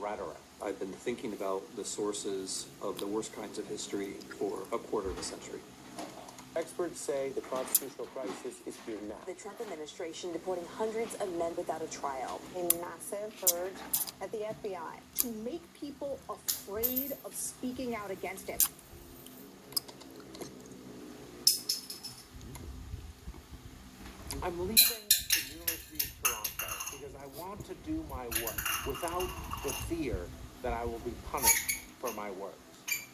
rhetoric. I've been thinking about the sources of the worst kinds of history for a quarter of a century. Experts say the constitutional crisis is here now. The Trump administration deporting hundreds of men without a trial. A massive purge at the FBI to make people afraid of speaking out against it. I'm leaving the University of Toronto because I want to do my work without the fear that I will be punished for my work.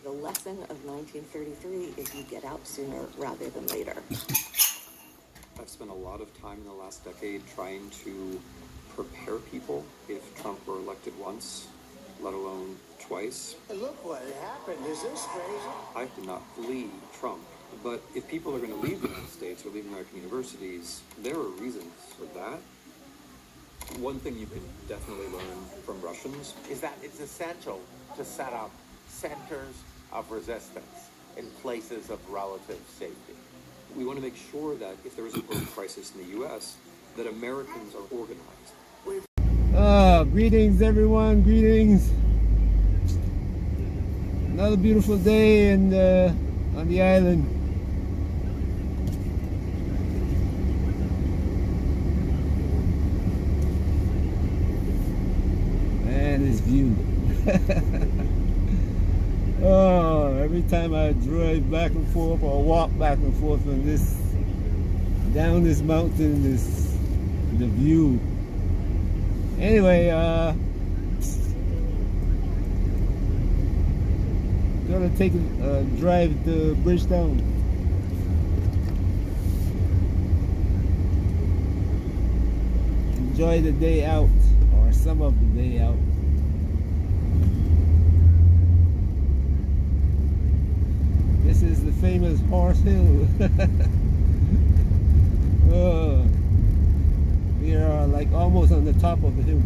The lesson of 1933 is you get out sooner rather than later. I've spent a lot of time in the last decade trying to prepare people if Trump were elected once, let alone twice. And look what happened. Is this crazy? I did not flee Trump. But if people are going to leave the United States or leave American universities, there are reasons for that. One thing you can definitely learn from Russians Is that it's essential to set up centers of resistance in places of relative safety. we want to make sure that if there is a global crisis in the U.S., that Americans are organized. Greetings everyone, greetings. Another beautiful day on the island. Man, this view. Oh, every time I drive back and forth or walk back and forth from this, down this mountain, the view. Anyway, gonna take a drive to Bridgetown. Enjoy the day out, or some of the day out. This is the famous Horse Hill. Oh, we are like almost on the top of the hill.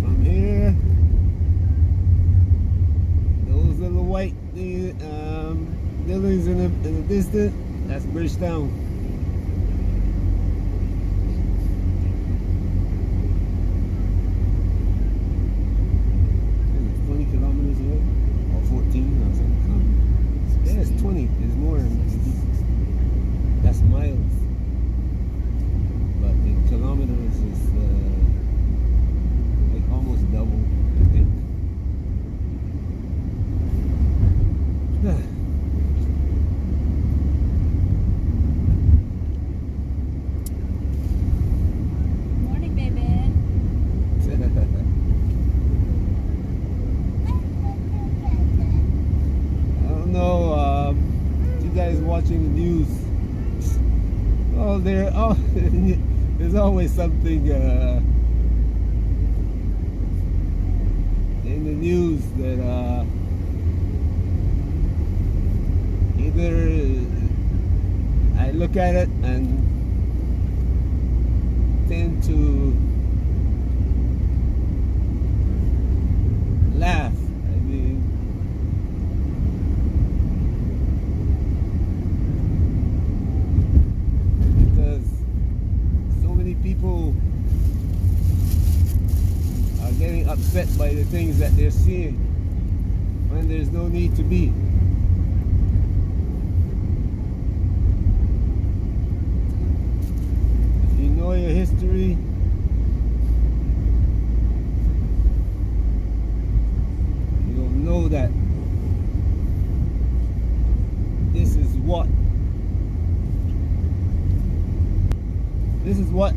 From here, those little white buildings in the distance, that's Bridgetown. 20 kilometers away, or 14 or something. Yeah, it's 20. It's more than that's miles. But in kilometers is like almost double, I think. Morning, baby. I don't know, you guys watching the news. Oh, there's always something in the news that either I look at it and tend to laugh. I mean, because so many people are getting upset by the things that they're seeing when there's no need to be. If you know your history, you'll know that this is what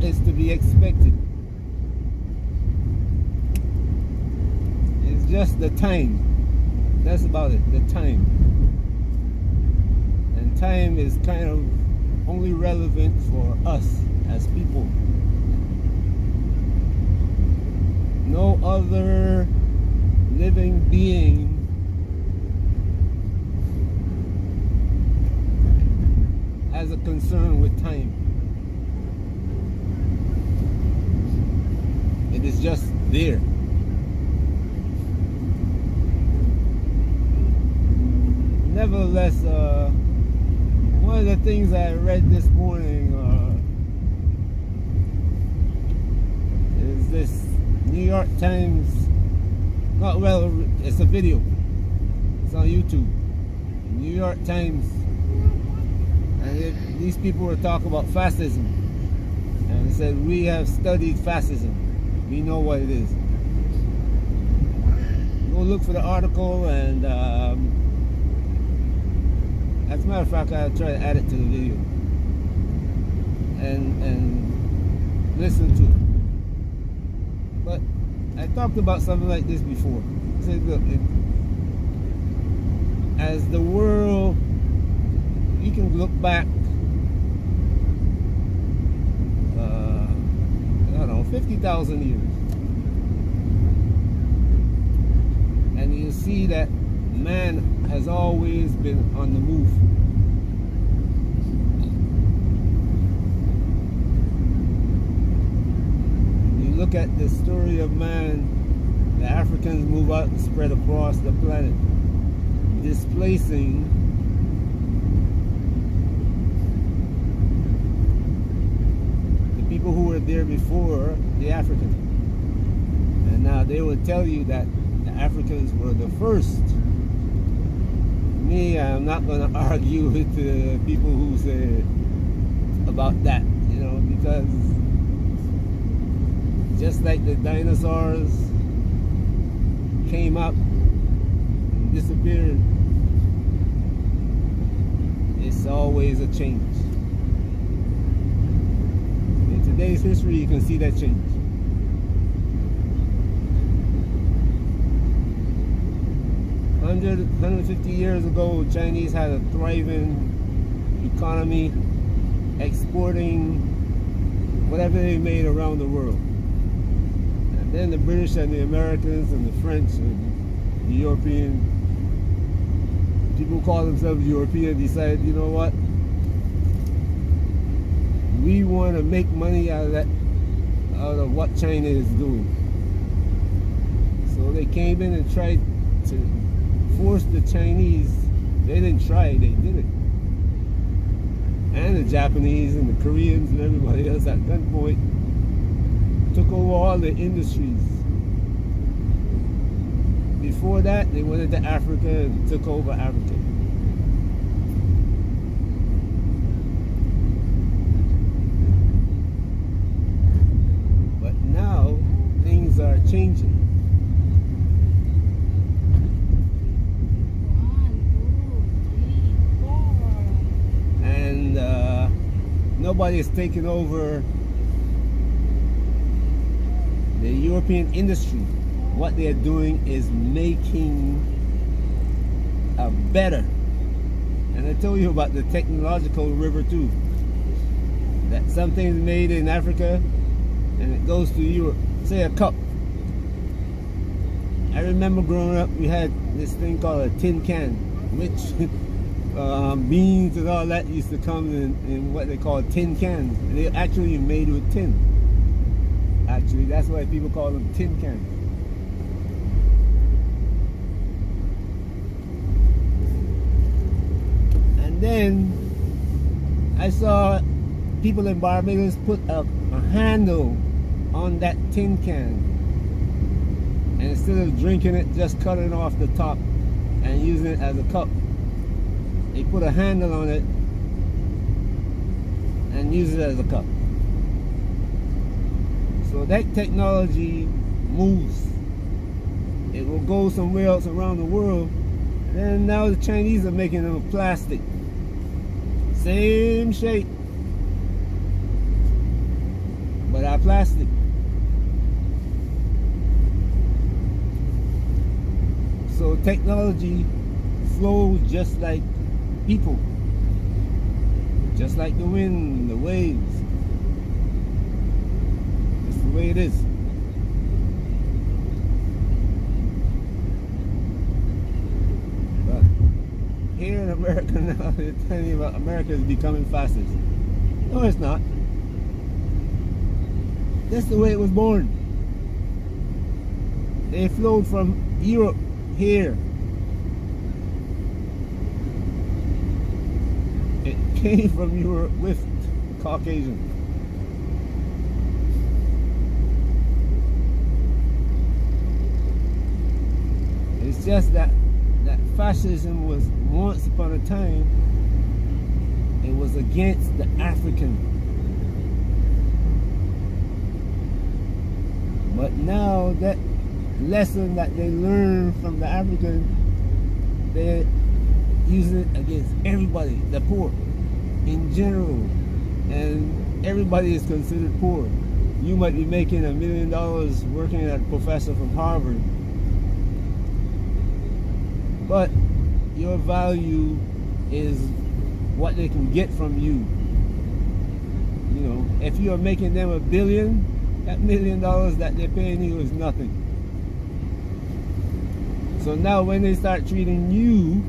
is to be expected. It's just the time. That's about it, the time. And time is kind of only relevant for us as people. No other living being has a concern with time. It is just there. nevertheless, one of the things I read this morning is this New York Times. Not well, it's a video. It's on YouTube. New York Times, and these people were talking about fascism, and they said we have studied fascism. We know what it is. Go look for the article, and as a matter of fact, I'll try to add it to the video and listen to it. But I talked about something like this before. I said, look, as the world, you can look back, I don't know, 50,000 years, and you see that man has always been on the move. You look at the story of man, the Africans move out and spread across the planet, displacing the people who were there before the Africans. And now they would tell you that the Africans were the first. Me, I'm not going to argue with the people who say about that, you know, because just like the dinosaurs came up and disappeared, it's always a change. In today's history, you can see that change. $100, $150 years ago, Chinese had a thriving economy, exporting whatever they made around the world. And then the British and the Americans and the French and the European, people who call themselves European, decided, you know what? We want to make money out of what China is doing. So they came in and tried to force the Chinese. They didn't try, they did it. And the Japanese and the Koreans and everybody else at gunpoint took over all the industries. Before that, they went into Africa and took over Africa. But now, things are changing. Nobody is taking over the European industry. What they are doing is making a better. And I told you about the technological river too. That something's made in Africa and it goes to Europe. Say a cup. I remember growing up, we had this thing called a tin can, which beans and all that used to come in what they call tin cans. They're actually made with tin. Actually, that's why people call them tin cans. And then I saw people in Barbados put a handle on that tin can. And instead of drinking it, just cutting off the top and using it as a cup, they put a handle on it and use it as a cup. So that technology moves. It will go somewhere else around the world. Then now the Chinese are making them of plastic. Same shape, but are plastic. So technology flows just like people, just like the wind, the waves. It's the way it is. But here in America now, they're telling you about America is becoming fascist. No, it's not. That's the way it was born. They flowed from Europe here. came from Europe with Caucasian. It's just that fascism was once upon a time, it was against the African. But now that lesson that they learned from the African, they're using it against everybody, the poor in general. And everybody is considered poor. You might be making $1 million working as a professor from Harvard, but your value is what they can get from you. You know, if you are making them $1 billion, that $1 million that they're paying you is nothing. So now when they start treating you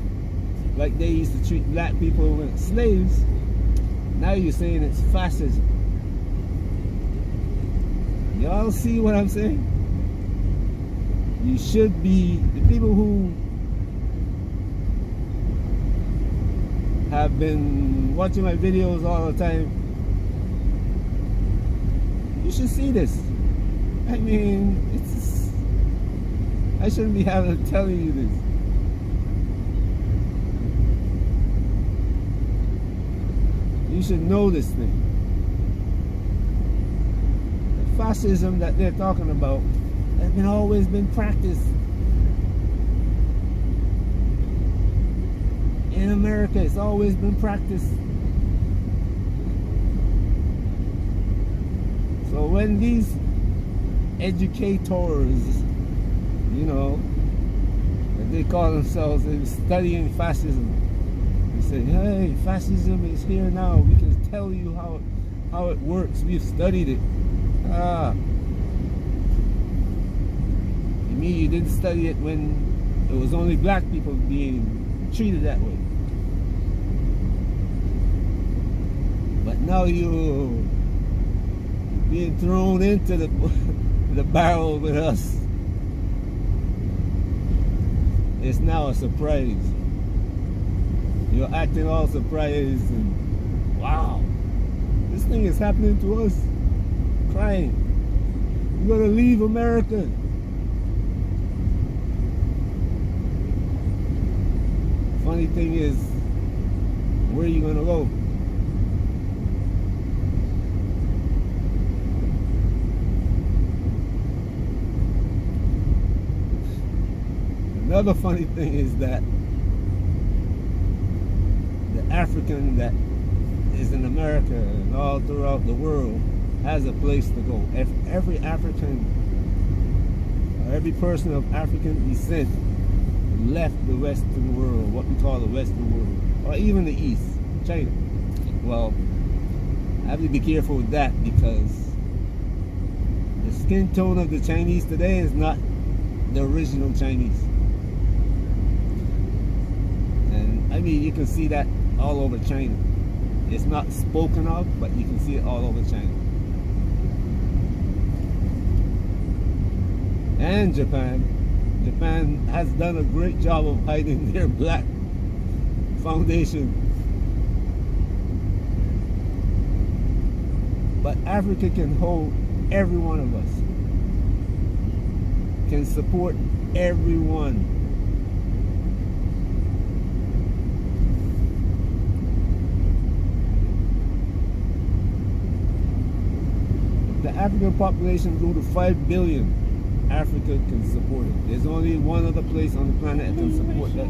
like they used to treat black people as slaves, now you're saying it's fascism. Y'all see what I'm saying? You should be, the people who have been watching my videos all the time, you should see this. I mean, it's, I shouldn't be having to tell you this. You should know this thing. The fascism that they're talking about has always been practiced in America. It's always been practiced. So when these educators, you know, that they call themselves studying fascism, they say, hey, fascism is here now. We can tell you how it works. We've studied it. Ah. You mean you didn't study it when it was only black people being treated that way? But now you're being thrown into the barrel with us. It's now a surprise. You're acting all surprised and wow, this thing is happening to us. Crying. You're gonna leave America. Funny thing is, where are you gonna go? Another funny thing is that the African that is in America and all throughout the world has a place to go. If every African or every person of African descent left the Western world, what we call the Western world, or even the East, China, well, I have to be careful with that because the skin tone of the Chinese today is not the original Chinese. And I mean, you can see that all over China. It's not spoken of, but you can see it all over China. And Japan. Japan has done a great job of hiding their black foundation. But Africa can hold every one of us. Can support everyone. The African population grew to 5 billion. Africa can support it. There's only one other place on the planet that can support that.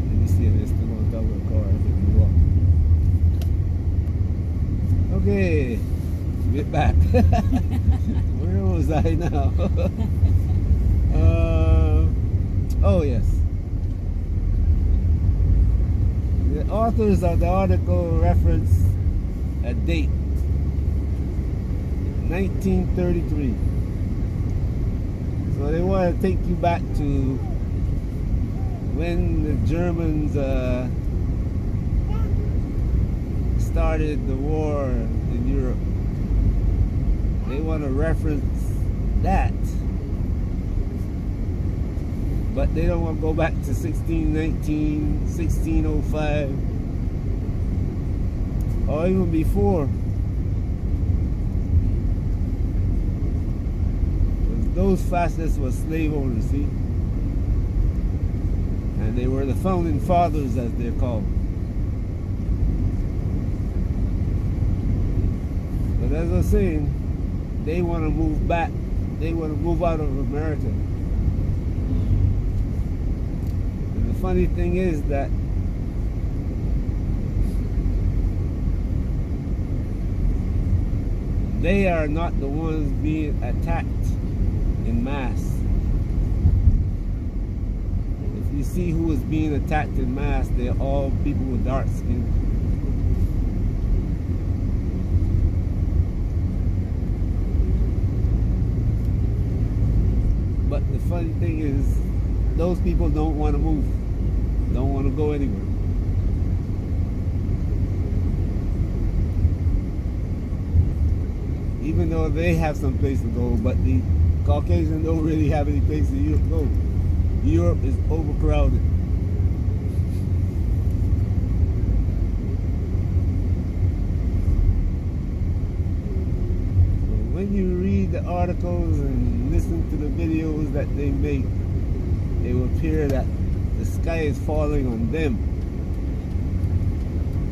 Let me see if it's still on top of the car if it blew up. Okay, get back. Where was I now? Oh yes. The authors of the article reference a date, 1933. So they want to take you back to when the Germans started the war in Europe. They want to reference that. But they don't want to go back to 1619, 1605, or even before. Those fascists were slave owners, see? And they were the founding fathers, as they're called. But as I was saying, they want to move back. They want to move out of America. And the funny thing is that they are not the ones being attacked in mass. If you see who is being attacked in mass, they're all people with dark skin. But the funny thing is, those people don't want to move, don't want to go anywhere. Even though they have some place to go, but the Caucasians don't really have any place to go. Europe is overcrowded. When you read the articles and listen to the videos that they make, it will appear that the sky is falling on them.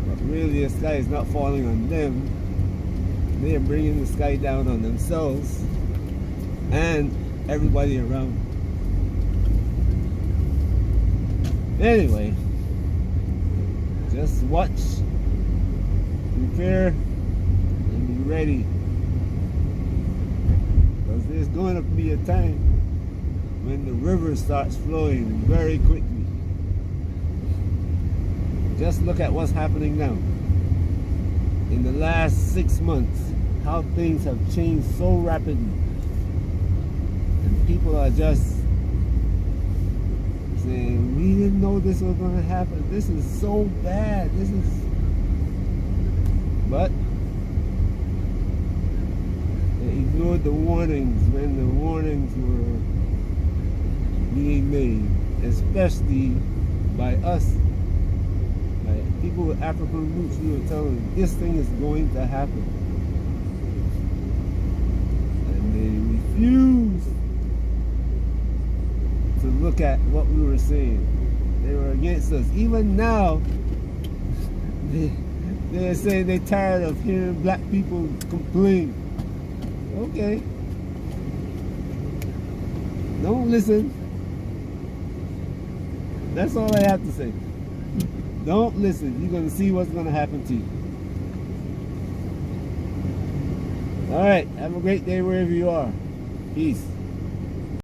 But really, the sky is not falling on them. They are bringing the sky down on themselves and everybody around. Anyway, just watch, prepare, and be ready. Because there's going to be a time when the river starts flowing very quickly. Just look at what's happening now. In the last 6 months, how things have changed so rapidly. And people are just saying, we didn't know this was going to happen. This is so bad. This is... But they ignored the warnings when the warnings were being made, especially by us, by people with African roots. We were telling them this thing is going to happen, and they refused to look at what we were saying. They were against us. Even now, they're saying they're tired of hearing black people complain. Okay. Don't listen. That's all I have to say. Don't listen. You're going to see what's going to happen to you. All right. Have a great day wherever you are. Peace.